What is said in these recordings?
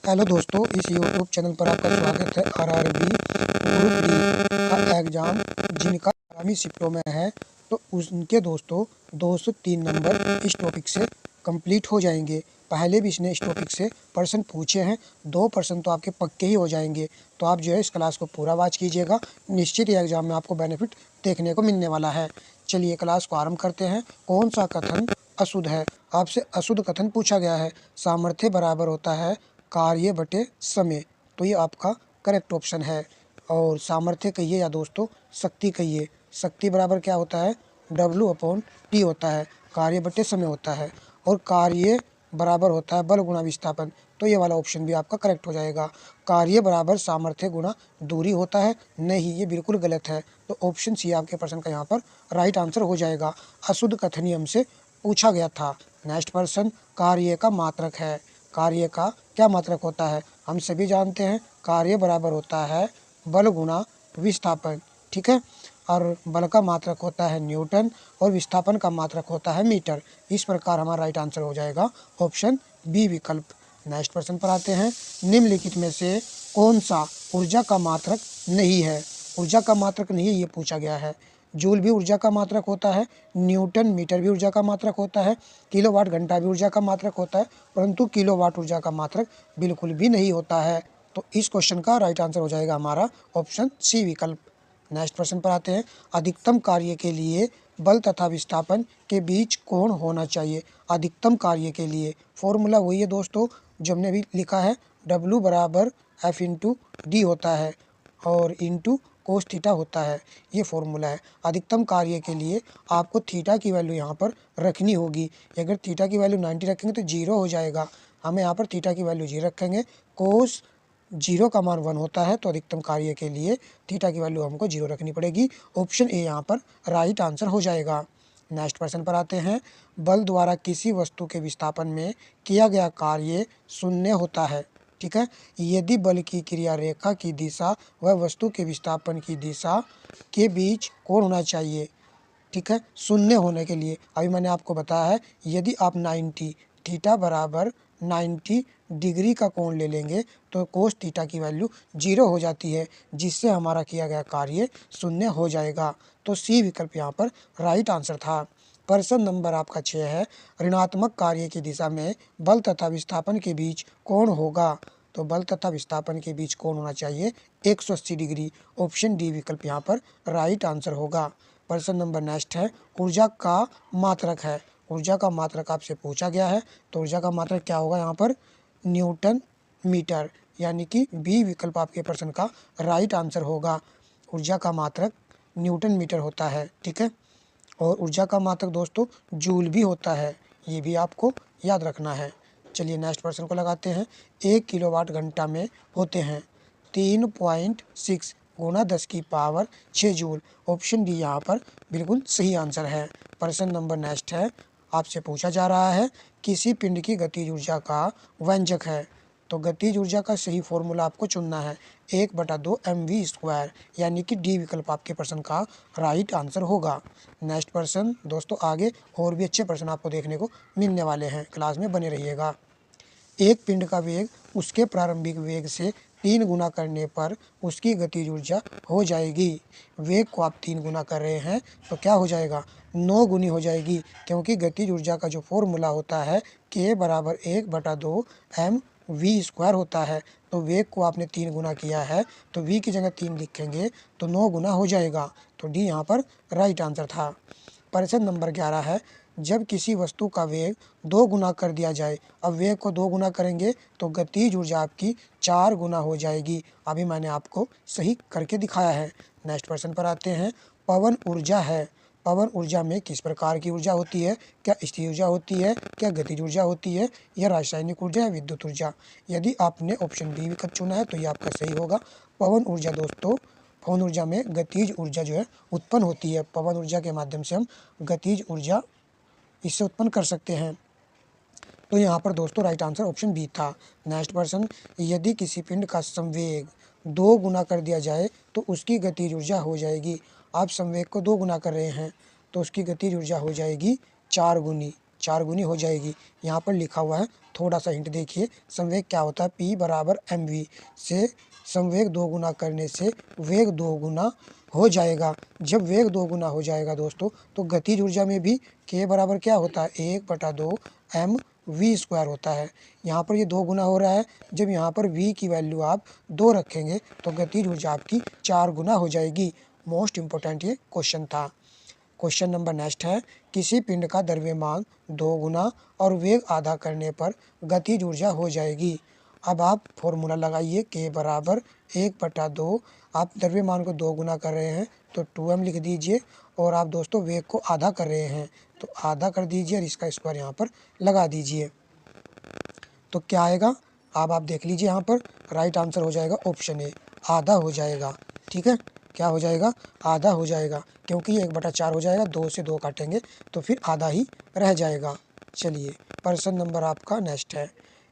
Hello दोस्तों, इस YouTube channel पर आपका स्वागत है। आरआरबी ग्रुप डी का एग्ज़ाम जिनका आगामी शिफ्टों में है, तो उनके दोस्तों 203 नंबर इस टॉपिक से कंप्लीट हो जाएंगे। पहले भी इसने इस टॉपिक से प्रश्न पूछे हैं, 2 प्रश्न तो आपके पक्के ही हो जाएंगे। तो आप जो है इस क्लास को पूरा वॉच कीजिएगा, निश्चित ही एग्ज़ाम में आपको बेनिफिट देखने को मिलने वाला है। चलिए क्लास को आरम्भ करते हैं। कौन सा कथन अशुद्ध है? आपसे अशुद्ध कथन पूछा गया है। सामर्थ्य बराबर होता है कार्य बटे समय, तो ये आपका करेक्ट ऑप्शन है। और सामर्थ्य कहिए या दोस्तों शक्ति कहिए, शक्ति बराबर क्या होता है? W/T होता है, कार्य बटे समय होता है। और कार्य बराबर होता है बल गुणा विस्थापन, तो ये वाला ऑप्शन भी आपका करेक्ट हो जाएगा। कार्य बराबर सामर्थ्य गुणा दूरी होता है, नहीं, ये बिल्कुल गलत है। तो ऑप्शन सी आपके प्रश्न का यहाँ पर राइट आंसर हो जाएगा। अशुद्ध कथन हमसे पूछा गया था। नेक्स्ट प्रश्न, कार्य का मात्रक है। कार्य का क्या मात्रक होता है? हम सभी जानते हैं कार्य बराबर होता है बल गुणा विस्थापन, ठीक है। और बल का मात्रक होता है न्यूटन और विस्थापन का मात्रक होता है मीटर। इस प्रकार हमारा राइट आंसर हो जाएगा ऑप्शन बी विकल्प। नेक्स्ट प्रश्न पर आते हैं। निम्नलिखित में से कौन सा ऊर्जा का मात्रक नहीं है? ऊर्जा का मात्रक नहीं है, ये पूछा गया है। जूल भी ऊर्जा का मात्रक होता है, न्यूटन मीटर भी ऊर्जा का मात्रक होता है, किलोवाट घंटा भी ऊर्जा का मात्रक होता है, परंतु किलोवाट ऊर्जा का मात्रक बिल्कुल भी नहीं होता है। तो इस क्वेश्चन का राइट आंसर हो जाएगा हमारा ऑप्शन सी विकल्प। नेक्स्ट प्रश्न पर आते हैं। अधिकतम कार्य के लिए बल तथा विस्थापन के बीच कोण होना चाहिए। अधिकतम कार्य के लिए फॉर्मूला वही है दोस्तों जो हमने अभी लिखा है, W बराबर F/D होता है और इंटू कोस थीटा होता है। ये फॉर्मूला है। अधिकतम कार्य के लिए आपको थीटा की वैल्यू यहाँ पर रखनी होगी। अगर थीटा की वैल्यू 90 रखेंगे तो 0 हो जाएगा। हमें यहाँ पर थीटा की वैल्यू 0 रखेंगे। कोस 0 का मान 1 होता है, तो अधिकतम कार्य के लिए थीटा की वैल्यू हमको 0 रखनी पड़ेगी। ऑप्शन ए यहाँ पर राइट आंसर हो जाएगा। नेक्स्ट प्रश्न पर आते हैं। बल द्वारा किसी वस्तु के विस्थापन में किया गया कार्य शून्य होता है, ठीक है। यदि बल की क्रिया रेखा की दिशा व वस्तु के विस्थापन की दिशा के बीच कोण होना चाहिए, ठीक है, शून्य होने के लिए। अभी मैंने आपको बताया है, यदि आप 90 थीटा बराबर 90 डिग्री का कोण ले लेंगे तो कोस थीटा की वैल्यू 0 हो जाती है, जिससे हमारा किया गया कार्य शून्य हो जाएगा। तो सी विकल्प यहाँ पर राइट आंसर था। प्रश्न नंबर आपका 6 है। ऋणात्मक कार्य की दिशा में बल तथा विस्थापन के बीच कोण होगा। तो बल तथा विस्थापन के बीच कोण होना चाहिए 180 डिग्री। ऑप्शन डी विकल्प यहाँ पर राइट आंसर होगा। प्रश्न नंबर नेक्स्ट है। ऊर्जा का मात्रक है। ऊर्जा का मात्रक आपसे पूछा गया है, तो ऊर्जा का मात्रक क्या होगा यहाँ पर? न्यूटन मीटर, यानी कि बी विकल्प आपके प्रश्न का राइट आंसर होगा। ऊर्जा का मात्रक न्यूटन मीटर होता है, ठीक है। और ऊर्जा का मात्रक दोस्तों जूल भी होता है, ये भी आपको याद रखना है। चलिए नेक्स्ट प्रश्न को लगाते हैं। 1 किलोवाट घंटा में होते हैं 3.6 गुणा 10 की पावर 6 जूल। ऑप्शन डी यहाँ पर बिल्कुल सही आंसर है। प्रश्न नंबर नेक्स्ट है। आपसे पूछा जा रहा है किसी पिंड की गतिज ऊर्जा का व्यंजक है। तो गतिज ऊर्जा का सही फॉर्मूला आपको चुनना है 1/2 mv², यानी कि डी विकल्प आपके प्रश्न का राइट आंसर होगा। नेक्स्ट प्रश्न दोस्तों, आगे और भी अच्छे प्रश्न आपको देखने को मिलने वाले हैं, क्लास में बने रहिएगा। एक पिंड का वेग उसके प्रारंभिक वेग से 3 गुना करने पर उसकी गतिज ऊर्जा हो जाएगी। वेग को आप 3 गुना कर रहे हैं तो क्या हो जाएगा? 9 गुनी हो जाएगी, क्योंकि गतिज ऊर्जा का जो फॉर्मूला होता है K बराबर 1/2 mv² होता है। तो वेग को आपने 3 गुना किया है, तो v की जगह 3 लिखेंगे तो 9 गुना हो जाएगा। तो डी यहाँ पर राइट आंसर था। प्रश्न नंबर 11 है। जब किसी वस्तु का वेग 2 गुना कर दिया जाए, अब वेग को 2 गुना करेंगे तो गतिज ऊर्जा आपकी 4 गुना हो जाएगी। अभी मैंने आपको सही करके दिखाया है। नेक्स्ट प्रश्न पर आते हैं। पवन ऊर्जा है। पवन ऊर्जा में किस प्रकार की ऊर्जा होती है? क्या स्थिर ऊर्जा होती है, क्या गतिज ऊर्जा होती है, या रासायनिक ऊर्जा या विद्युत ऊर्जा? यदि आपने ऑप्शन बी विकल्प चुना है तो ये आपका सही होगा। पवन ऊर्जा दोस्तों, पवन ऊर्जा में गतिज ऊर्जा जो है उत्पन्न होती है। पवन ऊर्जा के माध्यम से हम गतिज ऊर्जा इससे उत्पन्न कर सकते हैं। तो यहाँ पर दोस्तों राइट आंसर ऑप्शन बी था। नेक्स्ट प्रश्न। यदि किसी पिंड का संवेग 2 गुना कर दिया जाए तो उसकी गतिज ऊर्जा हो जाएगी। आप संवेग को 2 गुना कर रहे हैं तो उसकी गतिज ऊर्जा हो जाएगी 4 गुनी। 4 गुनी हो जाएगी। यहाँ पर लिखा हुआ है, थोड़ा सा हिंट देखिए, संवेग क्या होता है, P बराबर mv से संवेग 2 गुना करने से वेग 2 गुना हो जाएगा। जब वेग 2 गुना हो जाएगा दोस्तों, तो गतिज ऊर्जा में भी K बराबर क्या होता है, 1/2 mv² होता है। यहाँ पर ये 2 गुना हो रहा है, जब यहाँ पर v की वैल्यू आप 2 रखेंगे तो गतिज ऊर्जा आपकी 4 गुना हो जाएगी। मोस्ट इम्पोर्टेंट ये क्वेश्चन था। क्वेश्चन नंबर नेक्स्ट है, किसी पिंड का द्रव्यमान 2 गुना और वेग आधा करने पर गतिज ऊर्जा हो जाएगी। अब आप फॉर्मूला लगाइए, K बराबर 1/2, आप द्रव्यमान को 2 गुना कर रहे हैं तो 2m लिख दीजिए, और आप दोस्तों वेग को आधा कर रहे हैं तो आधा कर दीजिए और इसका स्क्वायर यहाँ पर लगा दीजिए। तो क्या आएगा, अब आप देख लीजिए, यहाँ पर राइट आंसर हो जाएगा ऑप्शन ए, आधा हो जाएगा। ठीक है, क्या हो जाएगा, आधा हो जाएगा, क्योंकि ये 1/4 हो जाएगा, 2 से 2 काटेंगे तो फिर आधा ही रह जाएगा। चलिए, प्रश्न नंबर आपका नेक्स्ट है,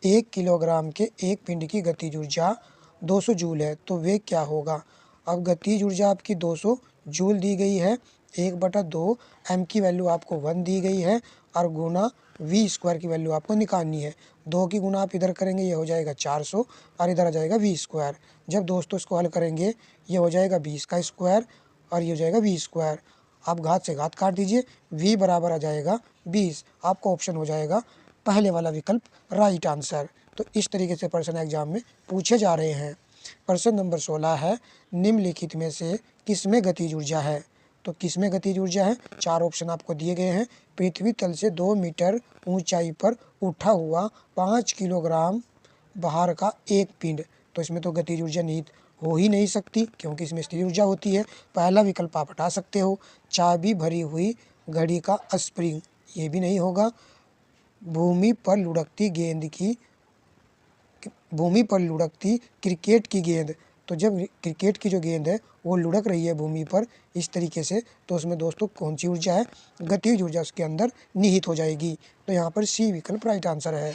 1 किलोग्राम के एक पिंड की गतिज ऊर्जा 200 जूल है, तो वेग क्या होगा। अब गतिज ऊर्जा आपकी 200 जूल दी गई है, 1/2 m की वैल्यू आपको 1 दी गई है, और गुना v² की वैल्यू आपको निकालनी है। 2 की गुना आप इधर करेंगे, ये हो जाएगा 400, और इधर आ जाएगा v²। जब दोस्तों इसको हल करेंगे, ये हो जाएगा 20 का स्क्वायर और ये हो जाएगा v²। आप घात से घात काट दीजिए, v बराबर आ जाएगा 20। आपका ऑप्शन हो जाएगा पहले वाला विकल्प राइट आंसर। तो इस तरीके से प्रश्न एग्जाम में पूछे जा रहे हैं। प्रश्न नंबर 16 है, निम्नलिखित में से किसमें गतिज ऊर्जा है। तो किसमें गतिज ऊर्जा है, 4 ऑप्शन आपको दिए गए हैं। पृथ्वी तल से 2 मीटर ऊंचाई पर उठा हुआ 5 किलोग्राम भार का एक पिंड, तो इसमें तो गतिज ऊर्जा निहित हो ही नहीं सकती, क्योंकि इसमें स्थिर ऊर्जा होती है। पहला विकल्प आप हटा सकते हो। चाबी भरी हुई घड़ी का स्प्रिंग, ये भी नहीं होगा। भूमि पर लुढ़कती क्रिकेट की गेंद, तो जब क्रिकेट की जो गेंद है वो लुढ़क रही है भूमि पर इस तरीके से, तो उसमें दोस्तों कौन सी ऊर्जा है, गतिज ऊर्जा उसके अंदर निहित हो जाएगी। तो यहाँ पर सी विकल्प राइट आंसर है।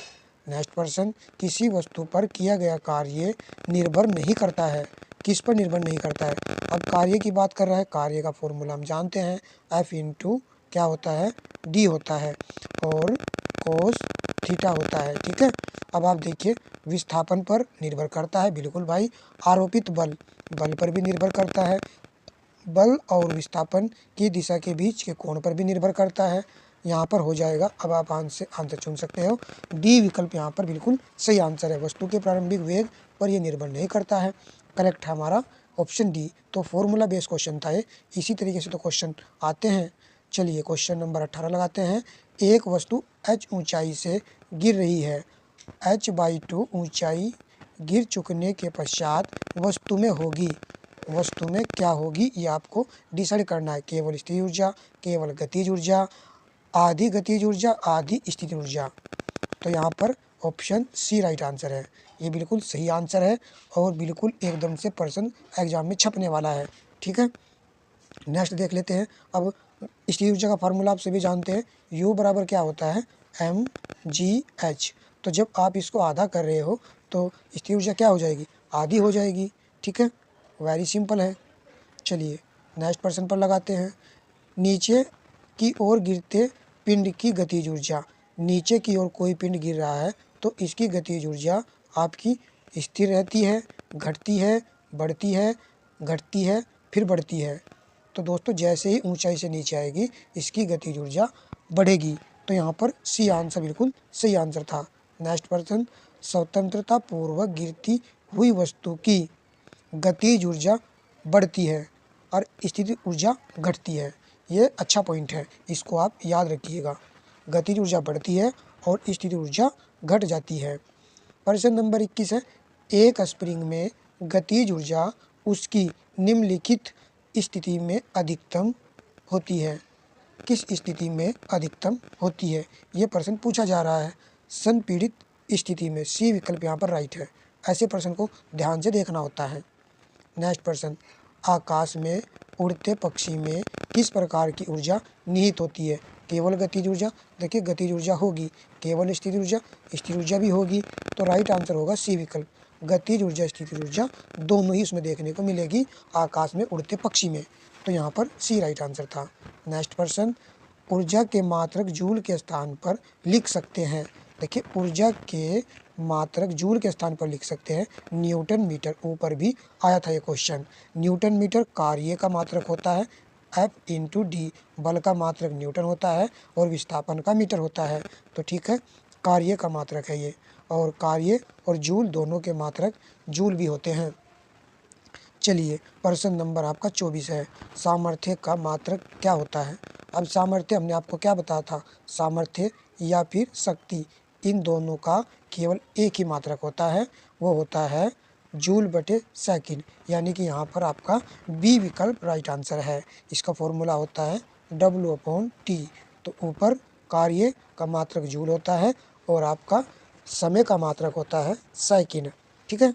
नेक्स्ट प्रश्न, किसी वस्तु पर किया गया कार्य निर्भर नहीं करता है, किस पर निर्भर नहीं करता है। अब कार्य की बात कर रहा है, कार्य का फॉर्मूला हम जानते हैं, F इंटू क्या होता है, D होता है, और कोस थीटा होता है। ठीक है, अब आप देखिए, विस्थापन पर निर्भर करता है, बिल्कुल भाई। आरोपित बल पर भी निर्भर करता है। बल और विस्थापन की दिशा के बीच के कोण पर भी निर्भर करता है। यहाँ पर हो जाएगा, अब आप आंसर चुन सकते हो, डी विकल्प यहाँ पर बिल्कुल सही आंसर है। वस्तु के प्रारंभिक वेग पर यह निर्भर नहीं करता है। करेक्ट है हमारा ऑप्शन डी। तो फॉर्मूला बेस्ड क्वेश्चन था ये, इसी तरीके से तो क्वेश्चन आते हैं। चलिए क्वेश्चन नंबर 18 लगाते हैं। एक वस्तु h ऊंचाई से गिर रही है, h/2 ऊंचाई गिर चुकने के पश्चात वस्तु में क्या होगी, ये आपको डिसाइड करना है। केवल स्थिर ऊर्जा, केवल गतिज ऊर्जा, आधी गतिज ऊर्जा, आधी स्थिर ऊर्जा। तो यहाँ पर ऑप्शन सी राइट आंसर है। ये बिल्कुल सही आंसर है और बिल्कुल एकदम से प्रश्न एग्जाम में छपने वाला है। ठीक है, नेक्स्ट देख लेते हैं। अब स्थिर ऊर्जा का फार्मूला आप सभी जानते हैं, U बराबर क्या होता है, mgh। तो जब आप इसको आधा कर रहे हो तो स्थिर ऊर्जा क्या हो जाएगी, आधी हो जाएगी। ठीक है, वेरी सिंपल है। चलिए नेक्स्ट प्रश्न पर लगाते हैं। नीचे की ओर गिरते पिंड की गतिज ऊर्जा, नीचे की ओर कोई पिंड गिर रहा है तो इसकी गतिज ऊर्जा आपकी स्थिर रहती है, घटती है, बढ़ती है, घटती है, फिर बढ़ती है। तो दोस्तों जैसे ही ऊंचाई से नीचे आएगी इसकी गतिज ऊर्जा बढ़ेगी। तो यहाँ पर सी आंसर बिल्कुल सही आंसर था। नेक्स्ट प्रश्न, स्वतंत्रता पूर्वक गिरती हुई वस्तु की गतिज ऊर्जा बढ़ती है और स्थिर ऊर्जा घटती है। ये अच्छा पॉइंट है, इसको आप याद रखिएगा। गतिज ऊर्जा बढ़ती है और स्थिर ऊर्जा घट जाती है। प्रश्न नंबर 21 है, एक स्प्रिंग में गतिज ऊर्जा उसकी निम्नलिखित स्थिति में अधिकतम होती है, किस स्थिति में अधिकतम होती है, ये प्रश्न पूछा जा रहा है। संपीड़ित स्थिति में, सी विकल्प यहाँ पर राइट है। ऐसे प्रश्न को ध्यान से देखना होता है। नेक्स्ट प्रश्न, आकाश में उड़ते पक्षी में किस प्रकार की ऊर्जा निहित होती है। केवल गतिज ऊर्जा, देखिए गतिज ऊर्जा होगी, केवल स्थिर ऊर्जा भी होगी। तो राइट आंसर होगा सी विकल्प, गतिज ऊर्जा स्थिर ऊर्जा दोनों ही उसमें देखने को मिलेगी आकाश में उड़ते पक्षी में। तो यहाँ पर सी राइट आंसर था। नेक्स्ट प्रश्न, ऊर्जा के मात्रक जूल के स्थान पर लिख सकते हैं। देखिए ऊर्जा के मात्रक जूल के स्थान पर लिख सकते हैं न्यूटन मीटर। ऊपर भी आया था ये क्वेश्चन। न्यूटन मीटर कार्य का मात्रक होता है, F इंटू डी बल का मात्रक न्यूटन होता है और विस्थापन का मीटर होता है। तो ठीक है, कार्य का मात्रक है ये, और कार्य और जूल दोनों के मात्रक जूल भी होते हैं। चलिए प्रश्न नंबर आपका 24 है, सामर्थ्य का मात्रक क्या होता है। अब सामर्थ्य हमने आपको क्या बताया था, सामर्थ्य या फिर शक्ति, इन दोनों का केवल एक ही मात्रक होता है, वो होता है जूल बटे सेकंड, यानी कि यहाँ पर आपका बी विकल्प राइट आंसर है। इसका फॉर्मूला होता है W/T। तो ऊपर कार्य का मात्रक जूल होता है और आपका समय का मात्रक होता है सेकंड। ठीक है,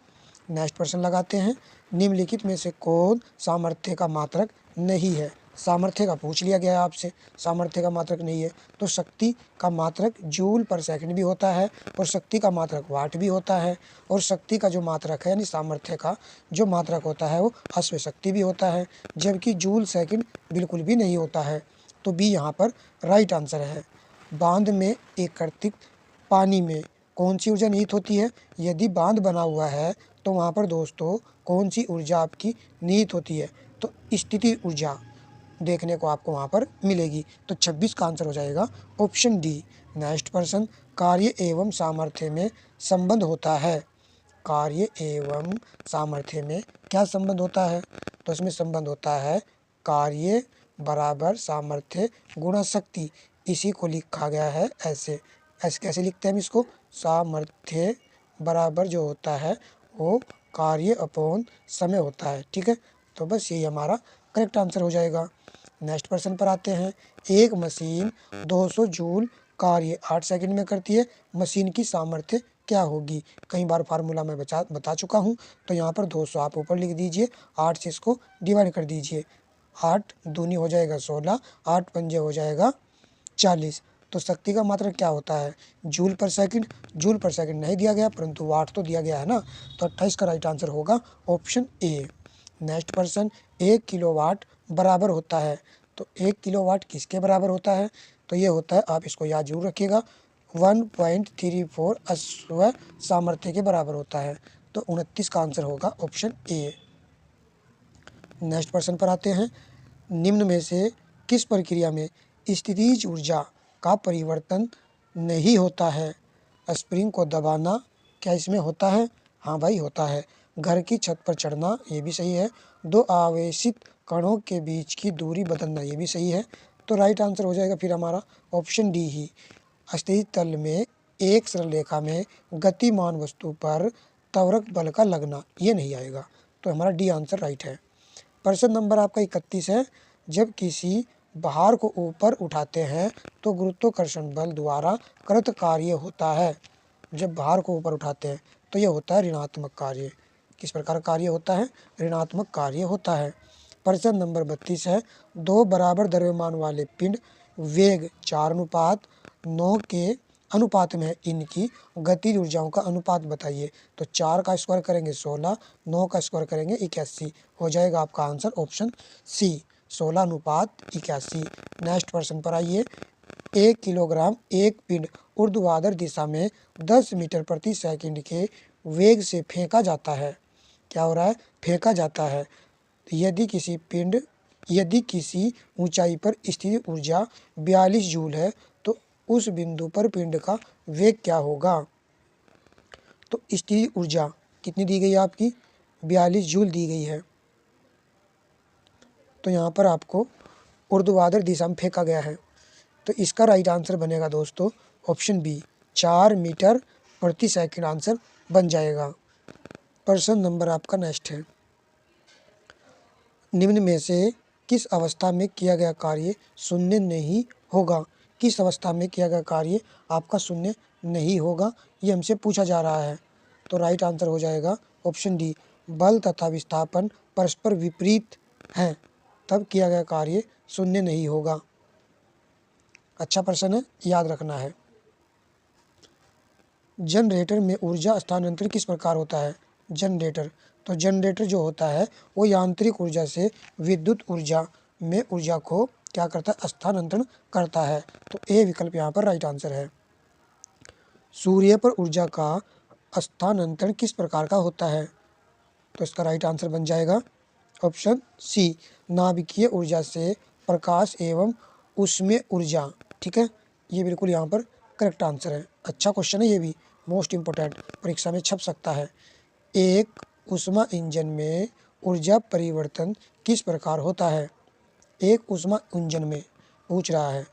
नेक्स्ट प्रश्न लगाते हैं। निम्नलिखित में से कौन सामर्थ्य का मात्रक नहीं है। सामर्थ्य का पूछ लिया गया है आपसे, सामर्थ्य का मात्रक नहीं है। तो शक्ति का मात्रक जूल पर सेकंड भी होता है और शक्ति का मात्रक वाट भी होता है, और शक्ति का जो मात्रक है यानी सामर्थ्य का जो मात्रक होता है वो अश्व शक्ति भी होता है, जबकि जूल सेकंड बिल्कुल भी नहीं होता है। तो बी यहाँ पर राइट आंसर है। बांध में एकत्रित पानी में कौन सी ऊर्जा निहित होती है। यदि बांध बना हुआ है तो वहाँ पर दोस्तों कौन सी ऊर्जा आपकी निहित होती है, तो स्थिति ऊर्जा देखने को आपको वहाँ पर मिलेगी। तो 26 का आंसर हो जाएगा ऑप्शन डी। नेक्स्ट प्रश्न, कार्य एवं सामर्थ्य में संबंध होता है। कार्य एवं सामर्थ्य में क्या संबंध होता है, तो इसमें संबंध होता है कार्य बराबर सामर्थ्य गुणा शक्ति। इसी को लिखा गया है ऐसे, ऐसे कैसे लिखते हैं हम इसको, सामर्थ्य बराबर जो होता है वो कार्य अपॉन समय होता है। ठीक है, तो बस यही हमारा करेक्ट आंसर हो जाएगा। नेक्स्ट प्रश्न पर आते हैं। एक मशीन 200 जूल कार्य 8 सेकंड में करती है, मशीन की सामर्थ्य क्या होगी। कई बार फार्मूला मैं बता चुका हूँ। तो यहाँ पर 200 आप ऊपर लिख दीजिए, 8 से इसको डिवाइड कर दीजिए। 8 दूनी हो जाएगा 16, 8 पंजे हो जाएगा 40। तो शक्ति का मात्रक क्या होता है, जूल पर सेकंड। जूल पर सेकंड नहीं दिया गया परंतु वाट तो दिया गया है ना, तो 28 का राइट आंसर होगा ऑप्शन ए। नेक्स्ट प्रश्न, 1 किलोवाट बराबर होता है। तो 1 किलोवाट किसके बराबर होता है, तो ये होता है, आप इसको याद जरूर रखिएगा, 1.34 अश्व सामर्थ्य के बराबर होता है। तो 29 का आंसर होगा ऑप्शन ए। नेक्स्ट प्रश्न पर आते हैं। निम्न में से किस प्रक्रिया में स्थितिज ऊर्जा का परिवर्तन नहीं होता है। स्प्रिंग को दबाना क्या इसमें होता है, हाँ भाई होता है। घर की छत पर चढ़ना ये भी सही है। दो आवेशित कणों के बीच की दूरी बदलना ये भी सही है। तो राइट आंसर हो जाएगा फिर हमारा ऑप्शन डी ही। स्थिर तल में एक सरल रेखा में गतिमान वस्तु पर त्वरक बल का लगना ये नहीं आएगा। तो हमारा डी आंसर राइट है। प्रश्न नंबर आपका 31 है। जब किसी भार को ऊपर उठाते हैं तो गुरुत्वाकर्षण बल द्वारा कृत कार्य होता है। जब भार को ऊपर उठाते हैं तो यह होता है ऋणात्मक कार्य। किस प्रकार कार्य होता है, ऋणात्मक कार्य होता है। प्रश्न नंबर 32 है। दो बराबर द्रव्यमान वाले पिंड वेग 4:9 के अनुपात में है, इनकी गतिज ऊर्जाओं का अनुपात बताइए। तो 4 का स्क्वायर करेंगे 16, 9 का स्क्वायर करेंगे 81, हो जाएगा आपका आंसर ऑप्शन सी, 16:81। नेक्स्ट प्रश्न पर आइए। 1 किलोग्राम एक पिंड ऊर्ध्वाधर दिशा में 10 मीटर प्रति सेकंड के वेग से फेंका जाता है। क्या हो रहा है, फेंका जाता है। यदि किसी ऊंचाई पर स्थित ऊर्जा 42 जूल है तो उस बिंदु पर पिंड का वेग क्या होगा। तो स्थित ऊर्जा कितनी दी गई है आपकी, 42 जूल दी गई है। तो यहाँ पर आपको ऊर्ध्वाधर दिशा में फेंका गया है। तो इसका राइट आंसर बनेगा दोस्तों ऑप्शन बी, 4 मीटर प्रति सेकंड आंसर बन जाएगा। प्रश्न नंबर आपका नेक्स्ट है। निम्न में से किस अवस्था में किया गया कार्य शून्य नहीं होगा। किस अवस्था में किया गया कार्य आपका शून्य नहीं होगा, ये हमसे पूछा जा रहा है। तो राइट आंसर हो जाएगा ऑप्शन डी, बल तथा विस्थापन परस्पर विपरीत हैं, तब किया गया कार्य शून्य नहीं होगा। अच्छा प्रश्न है, याद रखना है। जनरेटर में ऊर्जा हस्तांतरण किस प्रकार होता है। जनरेटर, तो जनरेटर जो होता है वो यांत्रिक ऊर्जा से विद्युत ऊर्जा में ऊर्जा को क्या करता है, स्थानांतरण करता है। तो ए विकल्प यहाँ पर राइट आंसर है। सूर्य पर ऊर्जा का स्थानांतरण किस प्रकार का होता है? तो इसका राइट आंसर बन जाएगा ऑप्शन सी, नाभिकीय ऊर्जा से प्रकाश एवं ऊष्मीय ऊर्जा। ठीक है, ये बिल्कुल यहाँ पर करेक्ट आंसर है। अच्छा क्वेश्चन है, ये भी मोस्ट इम्पोर्टेंट, परीक्षा में छप सकता है। एक ऊष्मा इंजन में ऊर्जा परिवर्तन किस प्रकार होता है? एक ऊष्मा इंजन में पूछ रहा है,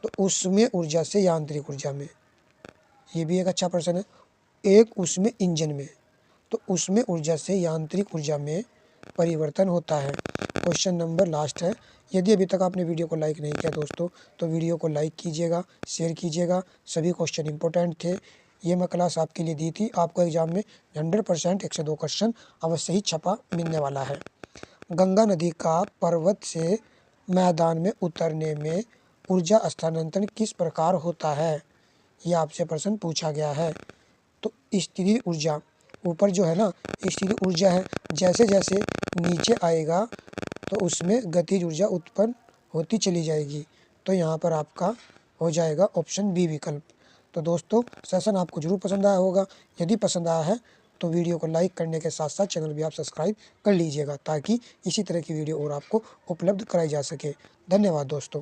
तो ऊष्मीय ऊर्जा से यांत्रिक ऊर्जा में, ये भी एक अच्छा प्रश्न है। एक ऊष्मीय इंजन में, तो ऊष्मीय ऊर्जा से यांत्रिक ऊर्जा में परिवर्तन होता है। क्वेश्चन नंबर लास्ट है। यदि अभी तक आपने वीडियो को लाइक नहीं किया दोस्तों, तो वीडियो को लाइक कीजिएगा, शेयर कीजिएगा। सभी क्वेश्चन इंपॉर्टेंट थे। ये मैं क्लास आपके लिए दी थी। आपको एग्जाम में 100% 102 क्वेश्चन अवश्य ही छपा मिलने वाला है। गंगा नदी का पर्वत से मैदान में उतरने में ऊर्जा स्थानांतरण किस प्रकार होता है? ये आपसे प्रश्न पूछा गया है। तो स्थिर ऊर्जा, ऊपर जो है ना स्थिर ऊर्जा है, जैसे जैसे नीचे आएगा तो उसमें गतिज ऊर्जा उत्पन्न होती चली जाएगी। तो यहाँ पर आपका हो जाएगा ऑप्शन बी विकल्प। तो दोस्तों सेशन आपको जरूर पसंद आया होगा। यदि पसंद आया है तो वीडियो को लाइक करने के साथ साथ चैनल भी आप सब्सक्राइब कर लीजिएगा, ताकि इसी तरह की वीडियो और आपको उपलब्ध कराई जा सके। धन्यवाद दोस्तों।